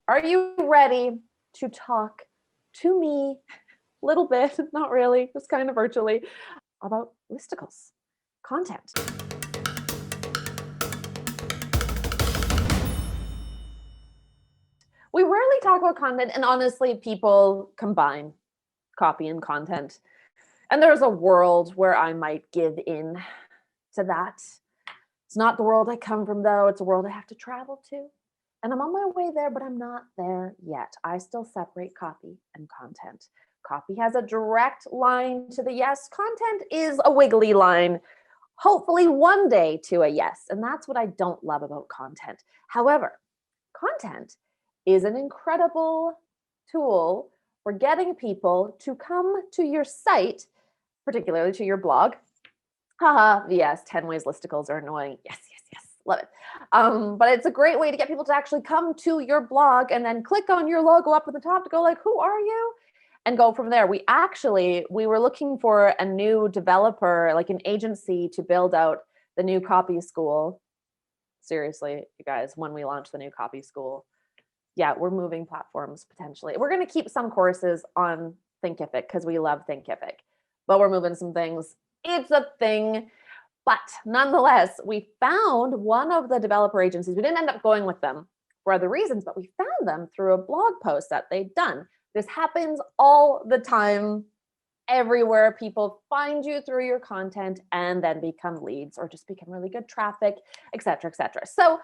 Are you ready to talk to me a little bit, not really, just kind of virtually, about listicles, content? We rarely talk about content, and honestly, people combine copy and content. And there's a world where I might give in to that. It's not the world I come from, though. It's a world I have to travel to. And I'm on my way there, but I'm not there yet. I still separate copy and content. Copy has a direct line to the yes. Content is a wiggly line, hopefully one day to a yes. And that's what I don't love about content. However, content is an incredible tool for getting people to come to your site, particularly to your blog. Haha, yes, 10 ways listicles are annoying. Yes, yes, yes, love it. But it's a great way to get people to actually come to your blog and then click on your logo up at the top to go like, who are you? And go from there. We were looking for a new developer, like an agency to build out the new copy school. Seriously, you guys, when we launch the new copy school, yeah, we're moving platforms potentially. We're going to keep some courses on Thinkific because we love Thinkific, but we're moving some things. It's a thing. But nonetheless, we found one of the developer agencies. We didn't end up going with them for other reasons, but we found them through a blog post that they'd done. This happens all the time, everywhere. People find you through your content and then become leads or just become really good traffic, et cetera, et cetera. So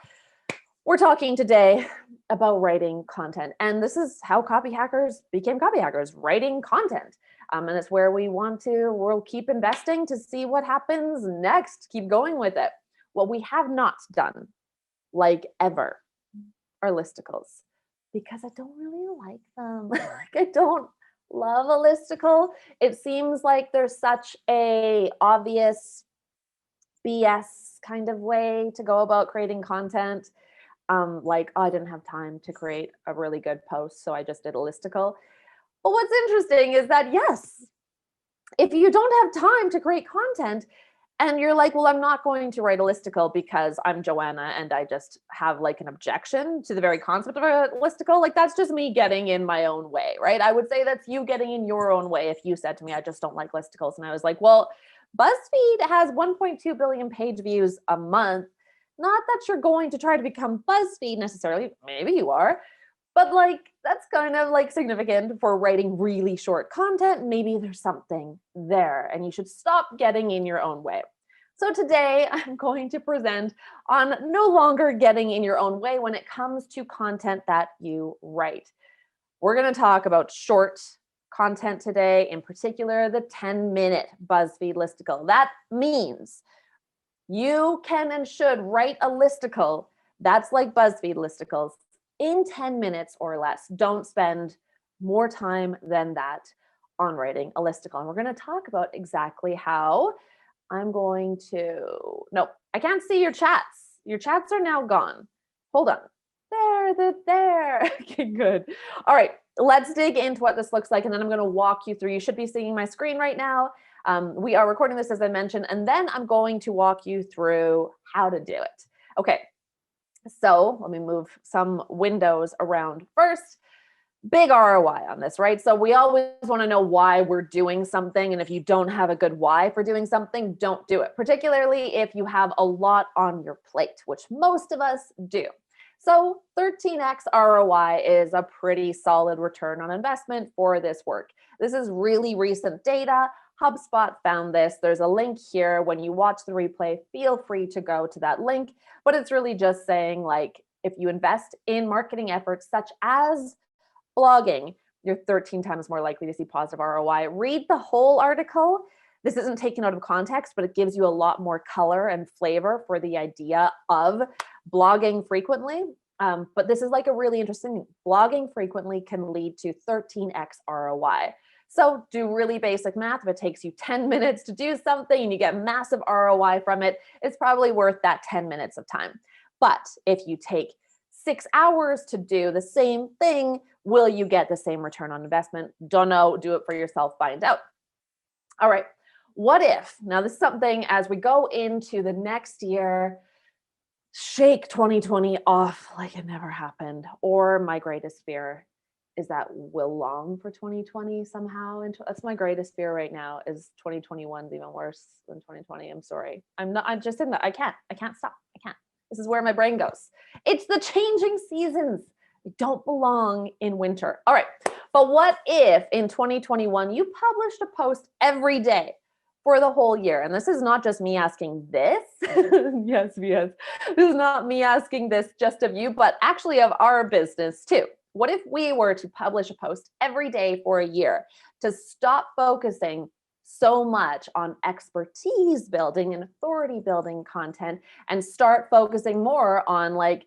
we're talking today about writing content. And this is how Copyhackers became Copyhackers, writing content. And it's where we'll keep investing to see what happens next, keep going with it. What we have not done, like ever, are listicles, because I don't really like them. I don't love a listicle. It seems like there's such a obvious BS kind of way to go about creating content. Like, oh, I didn't have time to create a really good post, so I just did a listicle. But what's interesting is that, yes, if you don't have time to create content and you're like, well, I'm not going to write a listicle because I'm Joanna and I just have like an objection to the very concept of a listicle, like that's just me getting in my own way, right? I would say that's you getting in your own way if you said to me, I just don't like listicles. And I was like, well, BuzzFeed has 1.2 billion page views a month. Not that you're going to try to become BuzzFeed necessarily, maybe you are, but like that's kind of like significant for writing really short content. Maybe there's something there and you should stop getting in your own way. So today I'm going to present on no longer getting in your own way when it comes to content that you write. We're going to talk about short content today, in particular the 10-minute BuzzFeed listicle. That means you can and should write a listicle that's like BuzzFeed listicles in 10 minutes or less. Don't spend more time than that on writing a listicle. And we're going to talk about exactly how. No, I can't see your chats. Your chats are now gone. Hold on. There. Okay, good. All right, let's dig into what this looks like. And then I'm going to walk you through. You should be seeing my screen right now. We are recording this, as I mentioned, and then I'm going to walk you through how to do it. Okay, so let me move some windows around first. Big ROI on this, right? So we always want to know why we're doing something. And if you don't have a good why for doing something, don't do it, particularly if you have a lot on your plate, which most of us do. So 13x ROI is a pretty solid return on investment for this work. This is really recent data. HubSpot found this. There's a link here. When you watch the replay, feel free to go to that link. But it's really just saying, like, if you invest in marketing efforts such as blogging, you're 13 times more likely to see positive ROI. Read the whole article. This isn't taken out of context, but it gives you a lot more color and flavor for the idea of blogging frequently. But this is like a really interesting thing. Blogging frequently can lead to 13x ROI. So do really basic math. If it takes you 10 minutes to do something and you get massive ROI from it, it's probably worth that 10 minutes of time. But if you take 6 hours to do the same thing, will you get the same return on investment? Don't know. Do it for yourself. Find out. All right. What if? Now, this is something as we go into the next year, shake 2020 off like it never happened. Or my greatest fear is that we'll long for 2020 somehow. And that's my greatest fear right now is 2021 is even worse than 2020. I'm sorry. I'm just in that. I can't stop. I can't. This is where my brain goes. It's the changing seasons. I don't belong in winter. All right. But what if in 2021 you published a post every day for the whole year? And this is not just me asking this. Yes. This is not me asking this just of you, but actually of our business too. What if we were to publish a post every day for a year to stop focusing so much on expertise building and authority building content and start focusing more on like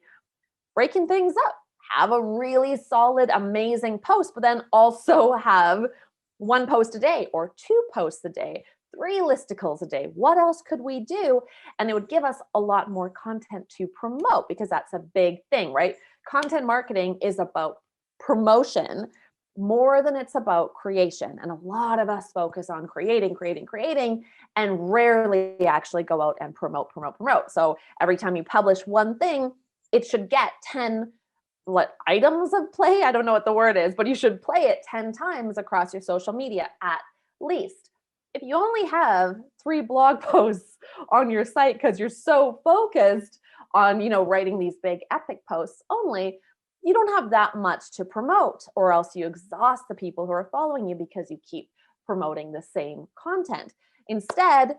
breaking things up? Have a really solid, amazing post, but then also have 1 post a day or 2 posts a day, 3 listicles a day. What else could we do? And it would give us a lot more content to promote, because that's a big thing, right? Content marketing is about promotion more than it's about creation. And a lot of us focus on creating, and rarely actually go out and promote. So every time you publish one thing, it should get 10 items of play. I don't know what the word is, but you should play it 10 times across your social media at least. If you only have 3 blog posts on your site because you're so focused on, writing these big epic posts only, you don't have that much to promote, or else you exhaust the people who are following you because you keep promoting the same content. Instead,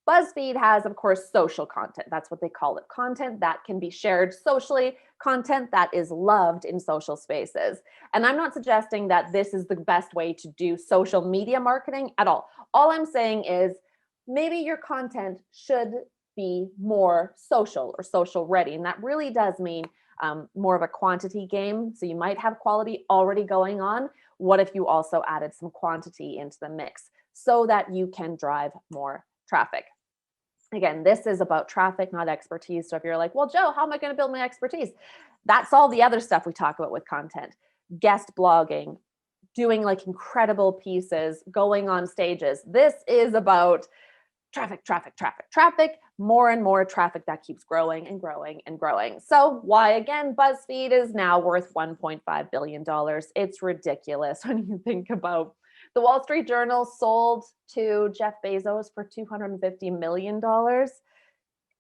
BuzzFeed has, of course, social content. That's what they call it. Content that can be shared socially, content that is loved in social spaces. And I'm not suggesting that this is the best way to do social media marketing at all. All I'm saying is maybe your content should be more social or social ready. And that really does mean more of a quantity game. So you might have quality already going on. What if you also added some quantity into the mix so that you can drive more traffic? Again, this is about traffic, not expertise. So if you're like, well, Joe, how am I going to build my expertise? That's all the other stuff we talk about with content. Guest blogging, doing like incredible pieces, going on stages. This is about traffic, more and more traffic that keeps growing and growing and growing. So why, again, BuzzFeed is now worth $1.5 billion. It's ridiculous when you think about the Wall Street Journal sold to Jeff Bezos for $250 million.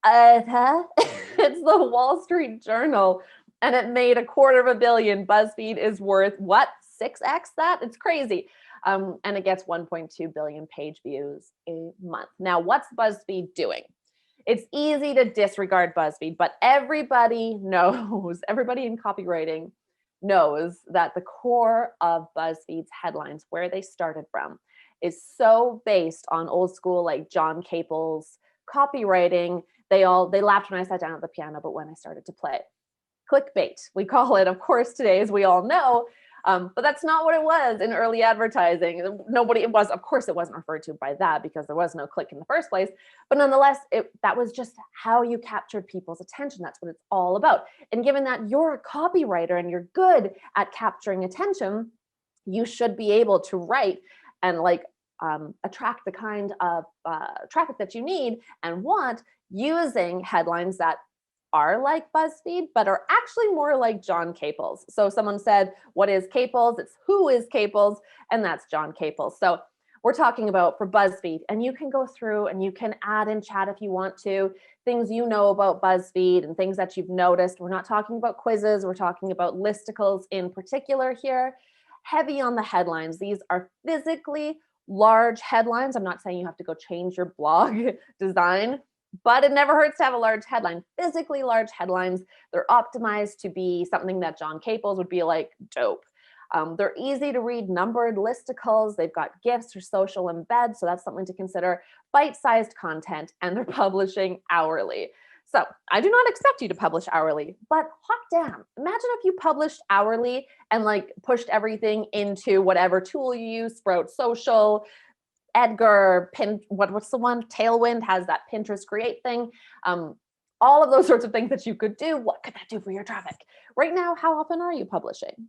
It's the Wall Street Journal, and it made $250 million. BuzzFeed is worth what? 6x that? It's crazy. And it gets 1.2 billion page views a month. Now, what's BuzzFeed doing? It's easy to disregard BuzzFeed, but everybody knows, everybody in copywriting knows that the core of BuzzFeed's headlines, where they started from, is so based on old school, like John Caples copywriting. They laughed when I sat down at the piano, but when I started to play, clickbait, we call it, of course, today, as we all know. But that's not what it was in early advertising. Of course, it wasn't referred to by that because there was no click in the first place. But nonetheless, that was just how you captured people's attention. That's what it's all about. And given that you're a copywriter and you're good at capturing attention, you should be able to write and attract the kind of traffic that you need and want using headlines that are like BuzzFeed, but are actually more like John Caples. So someone said, what is Caples? It's who is Caples? And that's John Caples. So we're talking about for BuzzFeed, and you can go through and you can add in chat if you want to, things you know about BuzzFeed and things that you've noticed. We're not talking about quizzes. We're talking about listicles in particular here. Heavy on the headlines. These are physically large headlines. I'm not saying you have to go change your blog design, but it never hurts to have a large headline. Physically large headlines. They're optimized to be something that John Caples would be like, dope. They're easy to read, numbered listicles. They've got GIFs or social embeds, so that's something to consider. Bite-sized content, and they're publishing hourly. So I do not expect you to publish hourly, but hot damn, imagine if you published hourly and pushed everything into whatever tool you use, Sprout Social, Edgar, what's the one? Tailwind has that Pinterest create thing. All of those sorts of things that you could do. What could that do for your traffic? Right now, how often are you publishing?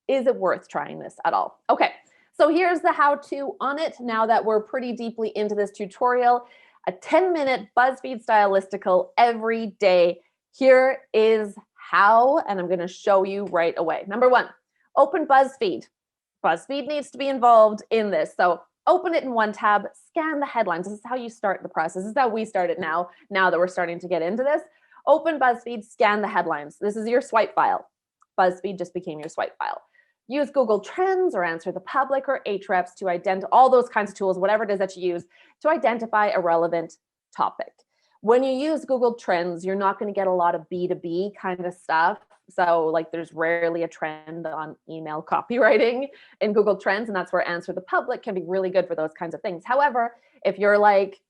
Is it worth trying this at all? Okay, so here's the how-to on it now that we're pretty deeply into this tutorial. A 10-minute BuzzFeed style listicle every day Here is how, and I'm going to show you right away. Number one, open Buzzfeed. Buzzfeed needs to be involved in this. So open it in one tab, scan the headlines. This is how you start the process. This is how we start it now that we're starting to get into this. Open Buzzfeed, scan the headlines. This is your swipe file. Buzzfeed just became your swipe file. Use Google Trends or Answer the Public or Ahrefs to identify all those kinds of tools, whatever it is that you use to identify a relevant topic. When you use Google Trends, you're not going to get a lot of B2B kind of stuff. So like there's rarely a trend on email copywriting in Google Trends, and that's where Answer the Public can be really good for those kinds of things. However, if you're like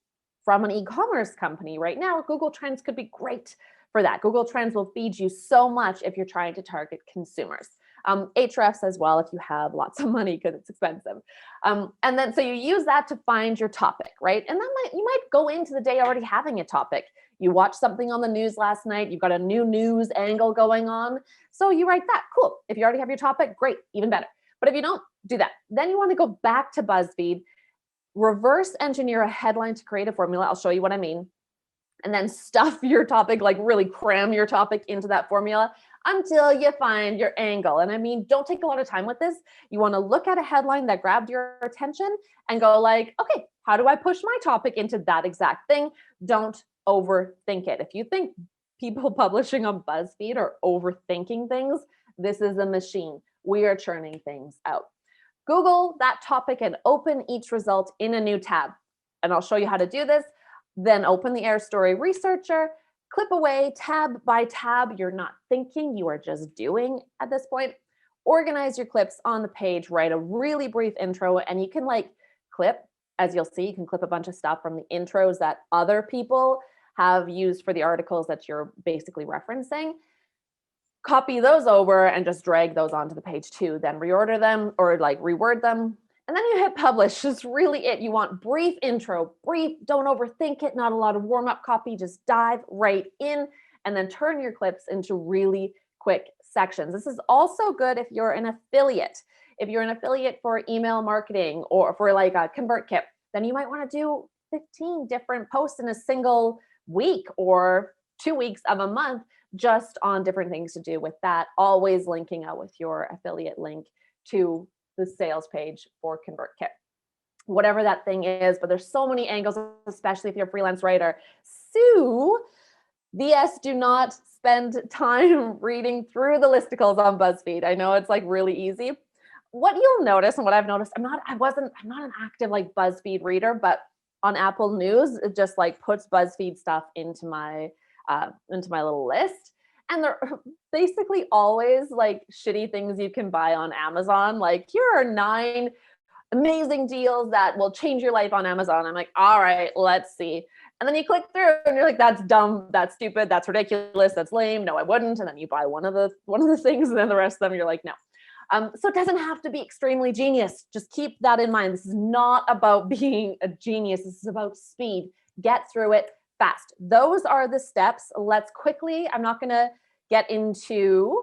from an e-commerce company right now, Google Trends could be great for that. Google Trends will feed you so much if you're trying to target consumers. Ahrefs as well if you have lots of money because it's expensive. And then so you use that to find your topic, right? And then you might go into the day already having a topic. You watch something on the news last night, you've got a new news angle going on. So you write that, cool. If you already have your topic, great, even better. But if you don't, do that. Then you want to go back to BuzzFeed, reverse engineer a headline to create a formula. I'll show you what I mean. And then stuff your topic, like really cram your topic into that formula until you find your angle. And I mean, don't take a lot of time with this. You want to look at a headline that grabbed your attention and go like, okay, how do I push my topic into that exact thing? Don't overthink it. If you think people publishing on BuzzFeed are overthinking things, this is a machine. We are churning things out. Google that topic and open each result in a new tab. And I'll show you how to do this. Then open the Story Researcher, clip away tab by tab. You're not thinking, you are just doing at this point. Organize your clips on the page, write a really brief intro, and you can like clip, as you'll see, you can clip a bunch of stuff from the intros that other people have used for the articles that you're basically referencing. Copy those over and just drag those onto the page too, then reorder them or like reword them. And then you hit publish, just really it. You want brief intro, brief, don't overthink it, not a lot of warm-up copy, just dive right in and then turn your clips into really quick sections. This is also good if you're an affiliate. If you're an affiliate for email marketing or for like a ConvertKit, then you might want to do 15 different posts in a single week or 2 weeks of a month just on different things to do with that, always linking out with your affiliate link to the sales page for ConvertKit, whatever that thing is. But there's so many angles, especially if you're a freelance writer. So BS, do not spend time reading through the listicles on BuzzFeed. I know it's like really easy. What you'll notice, and what I've noticed, I'm not an active like BuzzFeed reader, but on Apple News, it just like puts BuzzFeed stuff into my little list. And they're basically always like shitty things you can buy on Amazon. Like, here are 9 amazing deals that will change your life on Amazon. I'm like, all right, let's see. And then you click through and you're like, that's dumb, that's stupid, that's ridiculous, that's lame. No, I wouldn't. And then you buy one of the things, and then the rest of them, you're like, no. So it doesn't have to be extremely genius. Just keep that in mind. This is not about being a genius. This is about speed. Get through it fast. Those are the steps. Let's quickly, I'm not going to get into,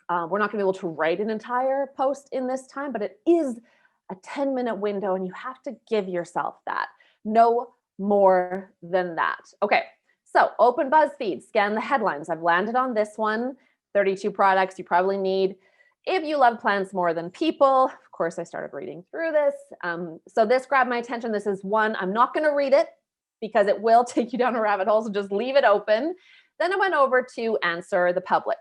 we're not going to be able to write an entire post in this time, but it is a 10-minute window and you have to give yourself that. No more than that. Okay, so open BuzzFeed, scan the headlines. I've landed on this one, 32 products you probably need. If you love plants more than people, of course, I started reading through this. So this grabbed my attention. This is one, I'm not going to read it because it will take you down a rabbit hole, so just leave it open. Then I went over to Answer the Public.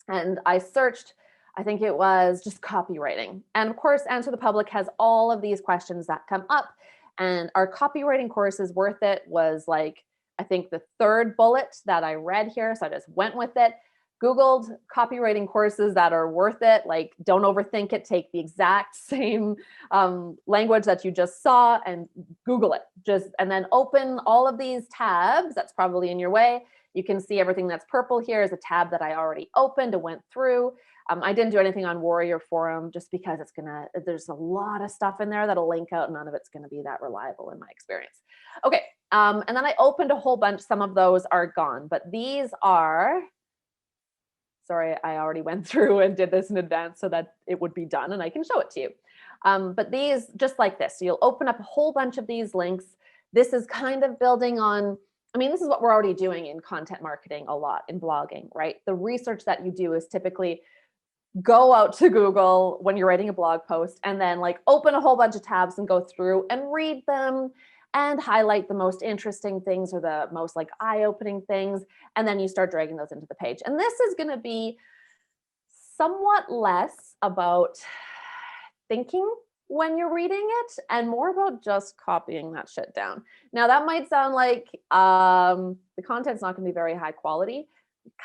And I searched, I think it was just copywriting. And of course, Answer the Public has all of these questions that come up. And our copywriting course is worth it was like, I think the 3rd bullet that I read here. So I just went with it. Googled copywriting courses that are worth it, like don't overthink it, take the exact same language that you just saw and Google it. And then open all of these tabs. That's probably in your way. You can see everything that's purple here is a tab that I already opened and went through. I didn't do anything on Warrior Forum just because there's a lot of stuff in there that'll link out. None of it's going to be that reliable in my experience. Okay. And then I opened a whole bunch. Some of those are gone, but these are, sorry, I already went through and did this in advance so that it would be done and I can show it to you. But these, just like this, so you'll open up a whole bunch of these links. This is kind of building on I mean, this is what we're already doing in content marketing a lot, in blogging, right? The research that you do is typically go out to Google when you're writing a blog post and then like open a whole bunch of tabs and go through and read them and highlight the most interesting things or the most like eye-opening things. And then you start dragging those into the page. And this is going to be somewhat less about thinking when you're reading it and more about just copying that shit down. Now that might sound like the content's not going to be very high quality.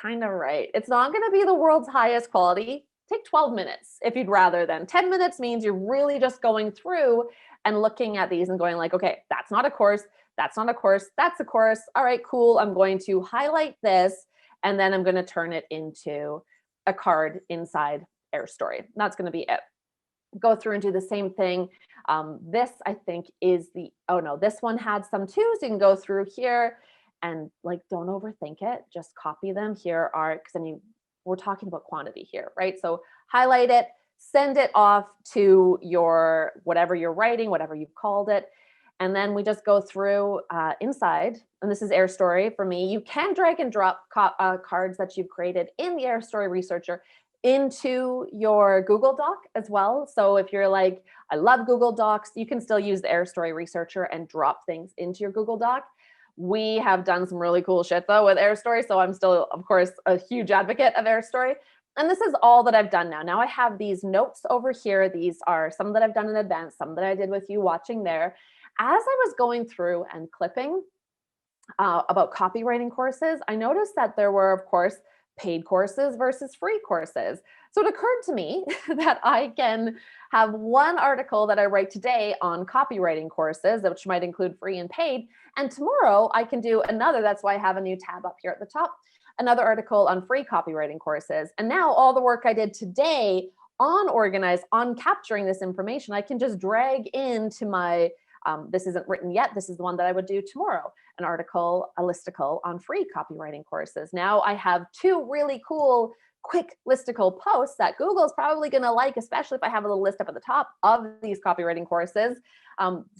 Kind of right. It's not going to be the world's highest quality. Take 12 minutes if you'd rather then. 10 minutes means you're really just going through and looking at these and going like, okay, that's not a course. That's not a course. That's a course. All right, cool. I'm going to highlight this and then I'm going to turn it into a card inside Airstory. That's going to be it. Go through and do the same thing. This I think is this one had some too. So you can go through here and like, don't overthink it. Just copy them. Here are, because then we're talking about quantity here, right? So highlight it, send it off to your, whatever you're writing, whatever you've called it. And then we just go through inside, and this is Airstory for me. You can drag and drop cards that you've created in the Airstory Researcher into your Google Doc as well. So if you're like, I love Google Docs, you can still use the Airstory Researcher and drop things into your Google Doc. We have done some really cool shit though with Airstory. So I'm still, of course, a huge advocate of Airstory. And this is all that I've done now. Now I have these notes over here. These are some that I've done in advance, some that I did with you watching there. As I was going through and clipping about copywriting courses, I noticed that there were, of course, paid courses versus free courses. So it occurred to me that I can have one article that I write today on copywriting courses, which might include free and paid. And tomorrow I can do another. That's why I have a new tab up here at the top, another article on free copywriting courses. And now all the work I did today on capturing this information, I can just drag into my this isn't written yet. This is the one that I would do tomorrow, an article, a listicle on free copywriting courses. Now I have two really cool, quick listicle posts that Google's probably going to like, especially if I have a little list up at the top of these copywriting courses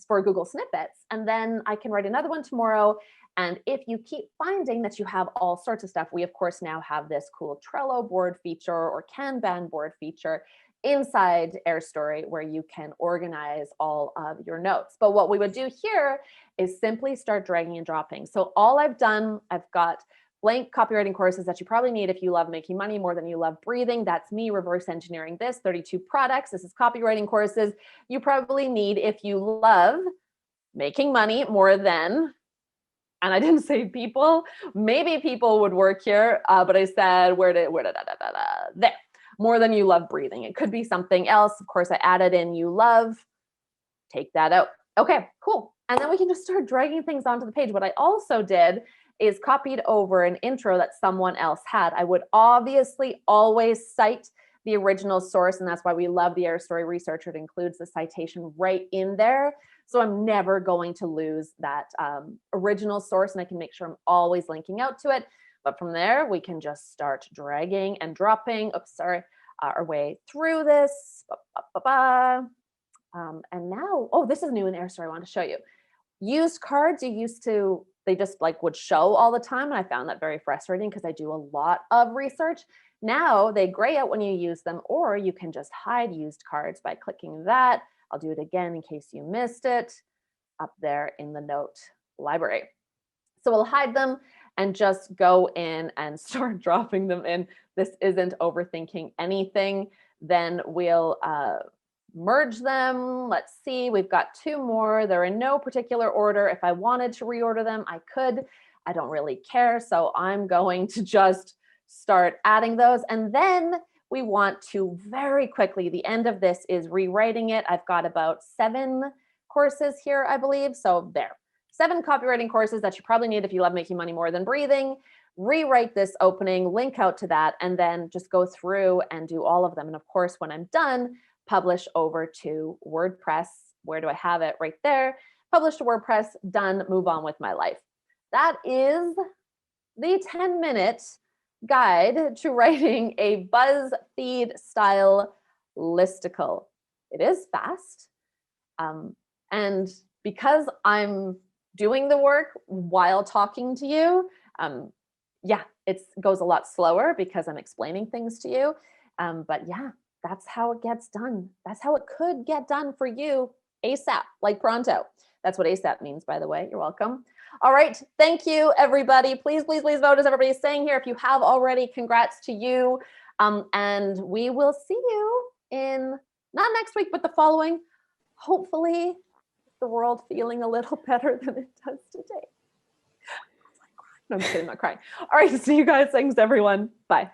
for Google snippets. And then I can write another one tomorrow. And if you keep finding that you have all sorts of stuff, we of course now have this cool Trello board feature or Kanban board feature inside Airstory where you can organize all of your notes. But what we would do here is simply start dragging and dropping. So all I've done, I've got blank copywriting courses that you probably need if you love making money more than you love breathing. That's me reverse engineering this, 32 products. This is copywriting courses you probably need if you love making money more than, and I didn't say people, maybe people would work here, but I said, there. More than you love breathing. It could be something else. Of course, I added in you love. Take that out. Okay, cool. And then we can just start dragging things onto the page. What I also did is copied over an intro that someone else had. I would obviously always cite the original source, and that's why we love the Airstory Researcher. It includes the citation right in there. So I'm never going to lose that original source, and I can make sure I'm always linking out to it. But from there, we can just start dragging and dropping, our way through this. And now, oh, this is new in Airstory. I want to show you. Used cards, they just like would show all the time. And I found that very frustrating because I do a lot of research. Now they gray out when you use them, or you can just hide used cards by clicking that. I'll do it again in case you missed it up there in the note library. So we'll hide them and just go in and start dropping them in. This isn't overthinking anything. Then we'll merge them. Let's see, we've got two more. They're in no particular order. If I wanted to reorder them, I could. I don't really care. So I'm going to just start adding those. And then we want to very quickly, the end of this is rewriting it. I've got about 7 courses here, I believe. So there. 7 copywriting courses that you probably need if you love making money more than breathing. Rewrite this opening, link out to that, and then just go through and do all of them. And of course, when I'm done, publish over to WordPress. Where do I have it? Right there. Publish to WordPress, done, move on with my life. That is the 10-minute guide to writing a BuzzFeed-style listicle. It is fast. And because I'm doing the work while talking to you, yeah, it goes a lot slower because I'm explaining things to you. But yeah, that's how it gets done. That's how it could get done for you ASAP, like pronto. That's what ASAP means, by the way. You're welcome. All right. Thank you, everybody. Please, please, please vote as everybody's saying here. If you have already, congrats to you. And we will see you in not next week, but the following. Hopefully, the world feeling a little better than it does today. No, I'm kidding, I'm not crying. All right. See you guys. Thanks, everyone. Bye.